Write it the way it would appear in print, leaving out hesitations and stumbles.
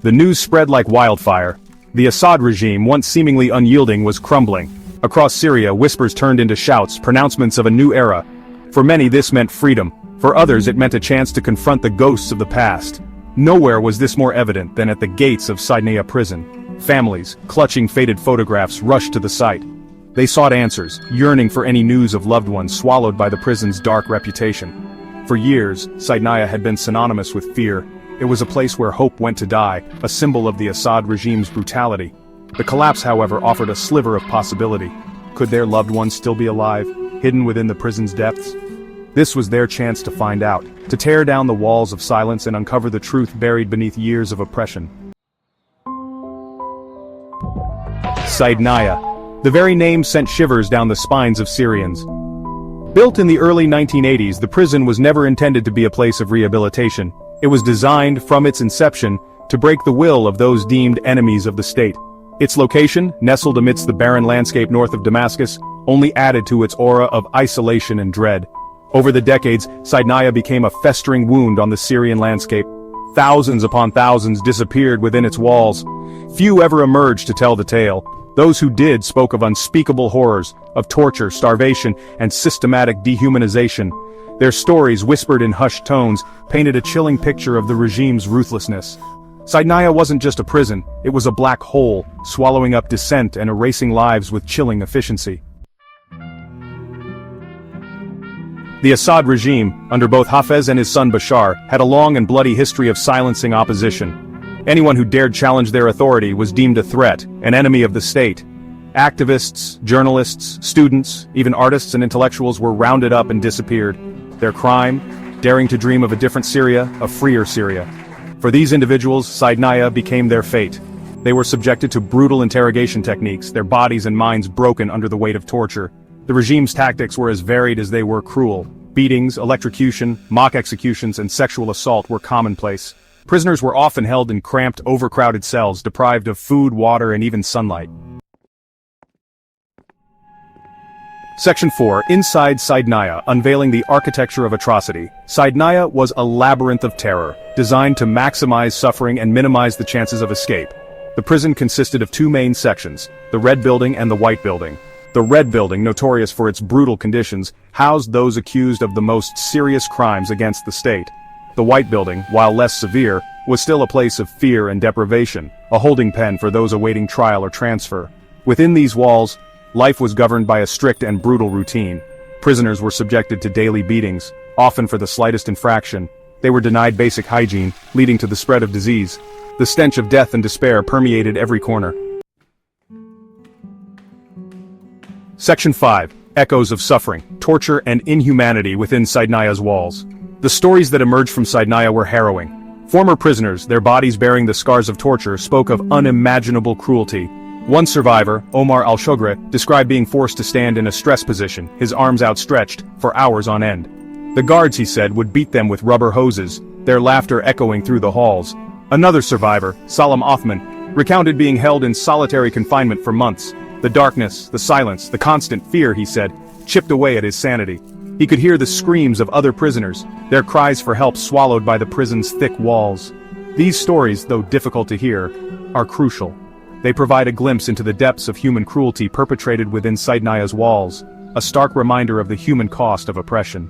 The news spread like wildfire. The Assad regime, once seemingly unyielding, was crumbling. Across Syria, whispers turned into shouts, pronouncements of a new era. For many, this meant freedom. For others, it meant a chance to confront the ghosts of the past. Nowhere was this more evident than at the gates of Saydnaya prison. Families, clutching faded photographs, rushed to the site. They sought answers, yearning for any news of loved ones swallowed by the prison's dark reputation. For years, Saydnaya had been synonymous with fear. It was a place where hope went to die, a symbol of the Assad regime's brutality. The collapse, however, offered a sliver of possibility. Could their loved ones still be alive, hidden within the prison's depths? This was their chance to find out, to tear down the walls of silence and uncover the truth buried beneath years of oppression. Saydnaya. The very name sent shivers down the spines of Syrians. Built in the early 1980s, the prison was never intended to be a place of rehabilitation. It was designed, from its inception, to break the will of those deemed enemies of the state. Its location, nestled amidst the barren landscape north of Damascus, only added to its aura of isolation and dread. Over the decades, Saydnaya became a festering wound on the Syrian landscape. Thousands upon thousands disappeared within its walls. Few ever emerged to tell the tale. Those who did spoke of unspeakable horrors, of torture, starvation, and systematic dehumanization. Their stories, whispered in hushed tones, painted a chilling picture of the regime's ruthlessness. Saydnaya wasn't just a prison, it was a black hole, swallowing up dissent and erasing lives with chilling efficiency. The Assad regime, under both Hafez and his son Bashar, had a long and bloody history of silencing opposition. Anyone who dared challenge their authority was deemed a threat, an enemy of the state. Activists, journalists, students, even artists and intellectuals were rounded up and disappeared. Their crime? Daring to dream of a different Syria, a freer Syria. For these individuals, Saydnaya became their fate. They were subjected to brutal interrogation techniques, their bodies and minds broken under the weight of torture. The regime's tactics were as varied as they were cruel. Beatings, electrocution, mock executions, and sexual assault were commonplace. Prisoners were often held in cramped, overcrowded cells, deprived of food, water, and even sunlight. Section 4, Inside Saydnaya, Unveiling the Architecture of Atrocity. Saydnaya was a labyrinth of terror, designed to maximize suffering and minimize the chances of escape. The prison consisted of two main sections, the Red Building and the White Building. The Red Building, notorious for its brutal conditions, housed those accused of the most serious crimes against the state. The White Building, while less severe, was still a place of fear and deprivation, a holding pen for those awaiting trial or transfer. Within these walls, life was governed by a strict and brutal routine. Prisoners were subjected to daily beatings, often for the slightest infraction. They were denied basic hygiene, leading to the spread of disease. The stench of death and despair permeated every corner. Section 5, Echoes of Suffering, Torture and Inhumanity Within Saydnaya's Walls. The stories that emerged from Saydnaya were harrowing. Former prisoners, their bodies bearing the scars of torture, spoke of unimaginable cruelty. One survivor, Omar al-Shogre, described being forced to stand in a stress position, his arms outstretched, for hours on end. The guards, he said, would beat them with rubber hoses, their laughter echoing through the halls. Another survivor, Salam Othman, recounted being held in solitary confinement for months. The darkness, the silence, the constant fear, he said, chipped away at his sanity. He could hear the screams of other prisoners, their cries for help swallowed by the prison's thick walls. These stories, though difficult to hear, are crucial. They provide a glimpse into the depths of human cruelty perpetrated within Saydnaya's walls, a stark reminder of the human cost of oppression.